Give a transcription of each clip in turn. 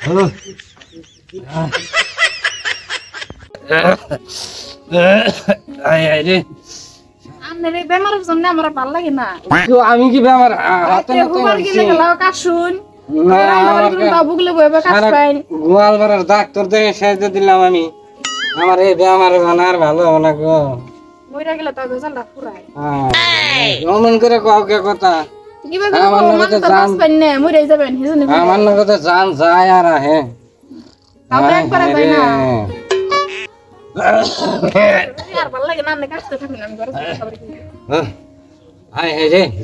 Hello আপনার এই বেমারের জন্য আমার ভালো লাগে না। আমি কি ব্যাপার গোয়ালপাড়ার ডাক্তার দেখে সাহায্য দিলাম আমি। আমার এই ব্যামার আর ভালো হবে না গো। অমন করে কাউকে কথা আমার নগদে জান যায় আর আহে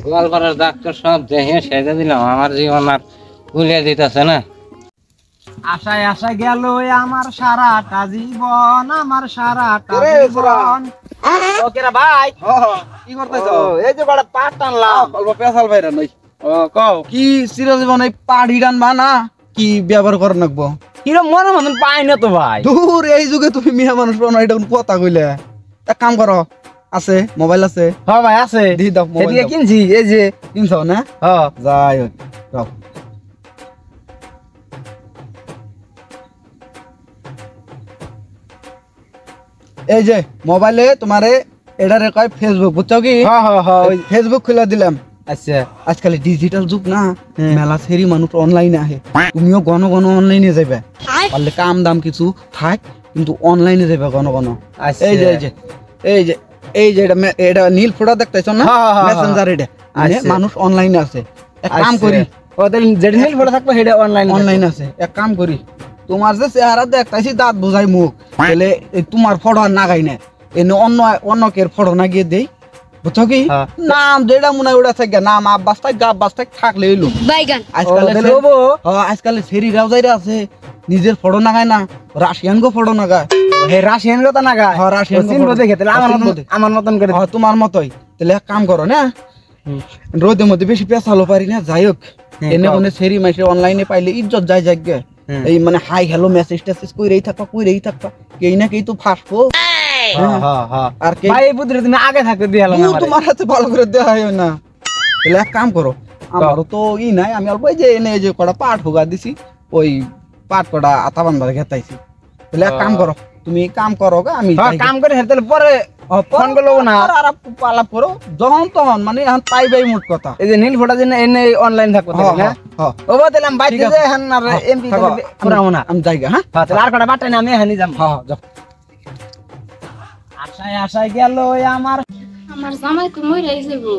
গোয়ালপাড়ার ডাক্তার সব দেখে সেজে দিলাম। আমার জীবন আর গুলিয়ে দিতেছে না। আশায় আশায় গেল আমার সারাটা জীবন, আমার সারাটা জীবন। ওকেরা ভাই কি করতেছো? এই যে বড় পাট টানলাম, অল্প পেছাল ভাইরা নই। ও কও কি চিরজীবন এই পাড়ি টানবা না কি ব্যবহার করে রাখবো? কিরম মনে মতন পাই না তো ভাই। দূর এই যুগে তুমি মিয়া মানুষ না, এটা কোন কথা কইলে? এক কাম করো, আছে মোবাইল আছে? হ্যাঁ ভাই আছে, দি দাও মোবাইল কিনছি। এই যে কিনছো না? হ্যাঁ যাই হোক। এই যে মোবাইলে তোমারে এটারে কয় ফেসবুক, বুঝছো কি? ফেসবুক খুলে দিলাম। আচ্ছা আজকাল ডিজিটাল যুগ না, মেলা সেরি মানুষ অনলাইনে আহে। তুমিও ঘন ঘন অনলাইনে যাবে, পারলে কাম দাম কিছু থাক কিন্তু অনলাইনে যাবে ঘন ঘন। এই যে এই যে এই যে এই যে এটা নীল ফোটা দেখতেছ না, মেসেঞ্জার। এটা মানুষ অনলাইনে আছে। এক কাম করি, ওদের যেটা নীল ফোটা থাকবে সেটা অনলাইন আছে। এক কাম করি, তোমার যে চেহারা দেখতেছি দাঁত বোঝাই মুখ, তাহলে তোমার ফটো আর নাগাই না, এনে অন্য কের ফটো না গিয়ে দেই, বুঝছো কি? নাম যেটা মনে হয় ওটা থাকে, নাম আব্বাস থাক গাব্বাস থাক থাকলে এলো। আজকাল ফেরি রাউজাইরা আছে, নিজের ফটো নাগায় না, রাশিয়ান গো ফটো নাগায়। রাশিয়ান গো তা নাগায়? রাশিয়ান দেখে তাহলে আমার মতন করে তোমার মতোই। তাহলে এক কাম করো না, রোদের মধ্যে বেশি পেঁচালো পারি না, যাই হোক এনে ওনে সেরি মাইসে অনলাইনে পাইলে ইজ্জত যায় যাগে। এই মানে হাই হ্যালো মেসেজ টেসেজ কইরেই থাকবা কেই না কেই তো ফাঁসবো। আর ভাই এই বুদ্ধি তুমি আগে থাকতে দিয়ে হলো না, তোমার হাতে ভালো করে দেয়া হয় না। তাহলে এক কাম করো, আমারও তো নাই, আমি অল্প যে এনে যে কটা পাট হুগা দিছি, ওই পাট কটা আতা বান্ধার ঘেতাইছি। তাহলে এক কাম করো, তুমি কাম করো, আমি কাম করে হেরতে পরে ফোন করলো না, আর আলাপ করো যখন তখন, মানে এখন পাইবাই মোট কথা। এই যে নীল ফোটা দিন এনে অনলাইন থাকবো না। ও বললাম বাইতে যে এখন আর এমপি পুরাও না, আমি যাইগা। হ্যাঁ তাহলে আর কটা বাটাই না, আমি এখানেই যাম। যাও। আশায় আশায় গেল আমার জামাই তো মইরাই যাবো।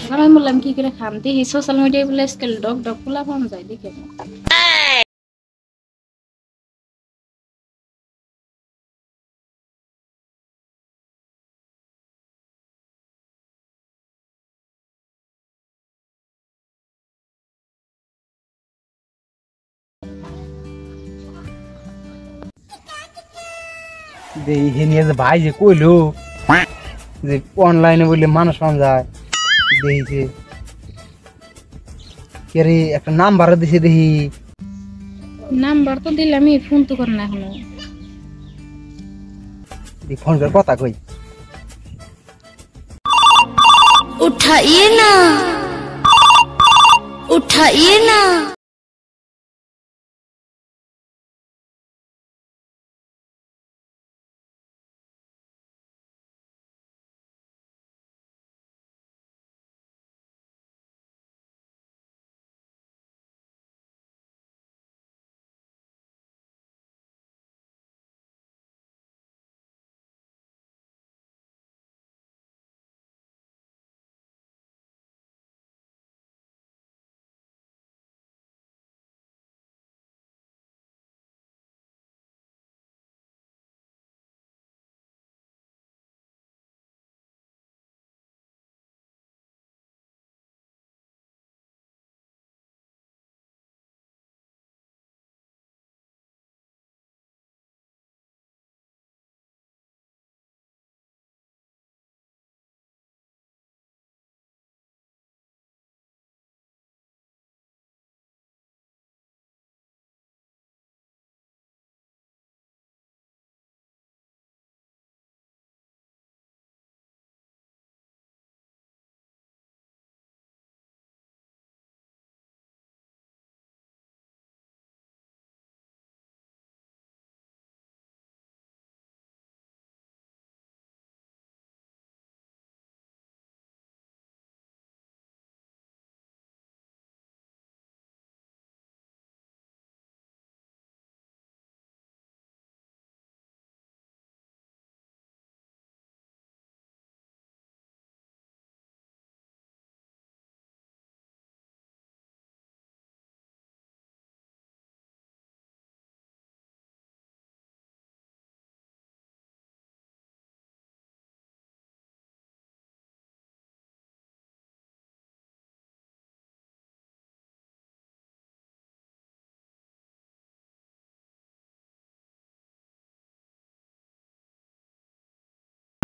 জামাই বললাম কি করে খাম, দেখি সোশ্যাল মিডিয়ায় বলে আজকাল ডগ খোলা পাওয়া যায়, দেখে নিয়ে যে ভাই যে কইলো যে অনলাইনে বললে মানুষ পাওয়া যায়, দেখি কে রে একটা নাম্বার দিছে, দেখি নাম্বার তো দিলামই, ফোন তো করে না এখনো। ফোন করে কথা কই। उठाइए ना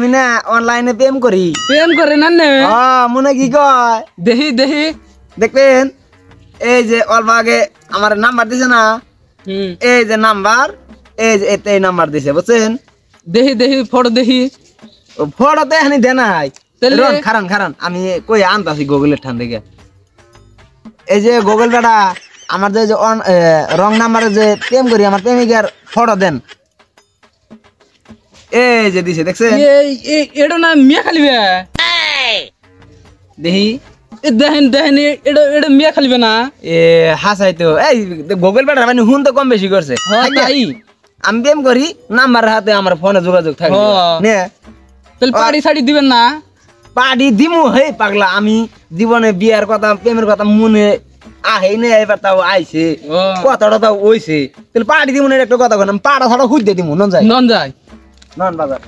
আমি না অনলাইনে প্রেম করি। প্রেম করে না নে মনে কি কয় দেহি দেহি দেখবেন এই যে অল্প আগে আমার নাম্বার দিছে না, এই যে নাম্বার, এই যে এতে এই নাম্বার দিছে বুঝছেন। দেহি দেহি ফটো দেহি ফটোতে এখানে দে নাই। তাহলে? রন, খারান খারান আমি কই আনতাছি গুগলের ঠান থেকে। এই যে গুগল বেটা আমার যে রং নাম্বারে যে প্রেম করি আমার প্রেমিকার ফটো দেন। এই যে দিছে দেখছেন, এটা না মিয়া খালিবে দেখি দেখেন দেখেন এটা মিয়া খালিবে না এ হাসাই তো। এই গুগল বেটা মানে হুন তো কম বেশি করছে। তাই আমি প্রেম করি নাম্বার হাতে আমার ফোনে যোগাযোগ থাকে নে। তাহলে পাড়ি শাড়ি দিবেন না? পার্টি দিমু হে পাগলা, আমি জীবনে বিয়ার কথা প্রেমের কথা মনে আহে নে, এবার তাও আইছে কথাটা তাও ওইছে, তাহলে পার্টি দিমু না একটা কথা কইলাম, পাড়া ছাড়া খুঁজতে দিমু নন যাই নন যায় নন বাজার।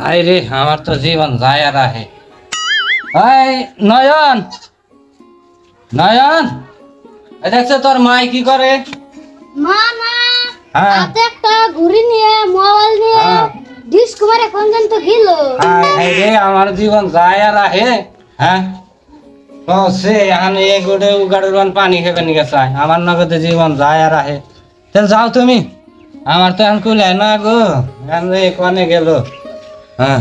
আই রে আমার তো জীবন যায় আর আহে। এই নয়ন, নয়ন, এই দেখছো তোর মাই কি করে? মামা হ্যাঁ হাতে একটা ঘুড়ি নিয়ে মোবাইল নিয়ে হ্যাঁ। ডিসকভারে কোন তো গেল। আই রে আমার জীবন যায় আর আহে। হ্যাঁ ও সে এখন এ গোড়ে উগাড়ের পানি খেবে নিয়ে চাই, আমার নগদে জীবন যায় আর আহে। তাহলে যাও তুমি, আমার তো এখন কুলে না গো, এখন রে কনে গেল। হ্যাঁ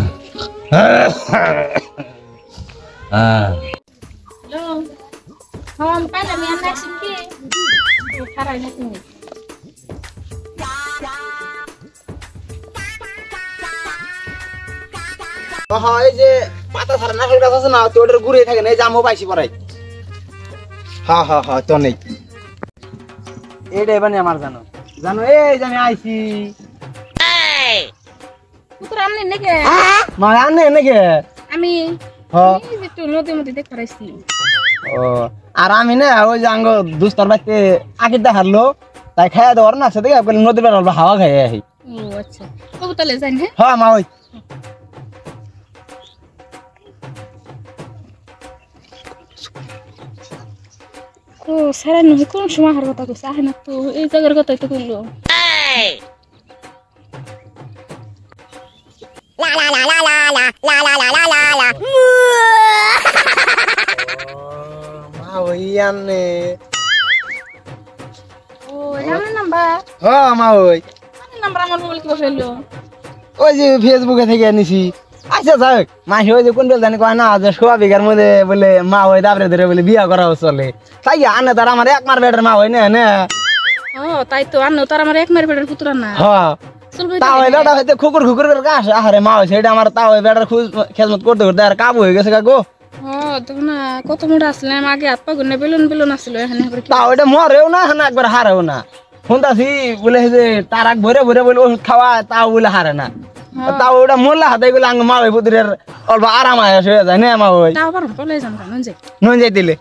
হ্যাঁ হ্যালো হন পাইলে আমি আন্না আসিম কি খারাই না তুমি এই যে পাতা ছাড়া নারকেল গাছ আছে না, তো ওটার ঘুরে থাকে না, এই যে আমও পাইছি পড়াই। হ্যাঁ হ্যাঁ হ্যাঁ তো নেই এইটা এবার আমার জানো জানো এই যে আমি আইছি পুত্র আমনে নেকে মা আনে নাকি। আমি হ্যাঁ এই যে একটু নদীর মধ্যে দেখতে রাইছি ও আর আমি না ওই যে আঙ্গ দুস্তর বাইতে আগে দেখালো তাই খাইয়া দেওয়ার না সাথে নদীর বেড়াল হাওয়া খাই আহি। ও আচ্ছা তবু তাহলে যাই হ্যাঁ হ্যাঁ মা ওই ও সারা নহি কোন সময় হার কথা কইছে আহে না তো এই জায়গার কথাই তো কইলো মা ওই আনে ও জানো নাম্বার হ্যাঁ মা ওই নাম্বার আমার মোবাইল কি বসাইলো ওই যে ফেসবুকে থেকে আনিছি। আচ্ছা যাক মাসি ওই যে কোন বেল জানি কয় না যে 100 বিঘার মধ্যে বলে মা ওই দাবরে ধরে বলে বিয়া করা চলে, তাই আনে তার আমার এক মার বেটার মা হয় না না। ও তাই তো আনো তার আমার এক মার বেটার পুত্র না হ্যাঁ চলবে তাও ওই বেটা হয়তো খুকুর খুকুর করে কাশ আহারে মা হয়েছে এটা আমার, তাও ওই বেটার খুঁজ খেজমত করতে করতে আর কাবু হয়ে গেছে কাকু। ও দেখো না কত মোটা আসলাম আগে হাত পা গুনে বেলুন বেলুন আসছিল এখানে আবার কি তাও ওইটা মরেও না না একবার হারেও না, শুনতাছি বলে যে তারাক ভরে ভরে বলে ওষুধ খাওয়া তাও বলে হারে না, তাও ওটা মোল্লা হাতে গেলে আঙ্গ মা ওই পুত্রের অল্প আরাম আয় হয়ে যায় না মা ওই তাও আবার পলাই যাম কেন যাই নুন যাই দিলে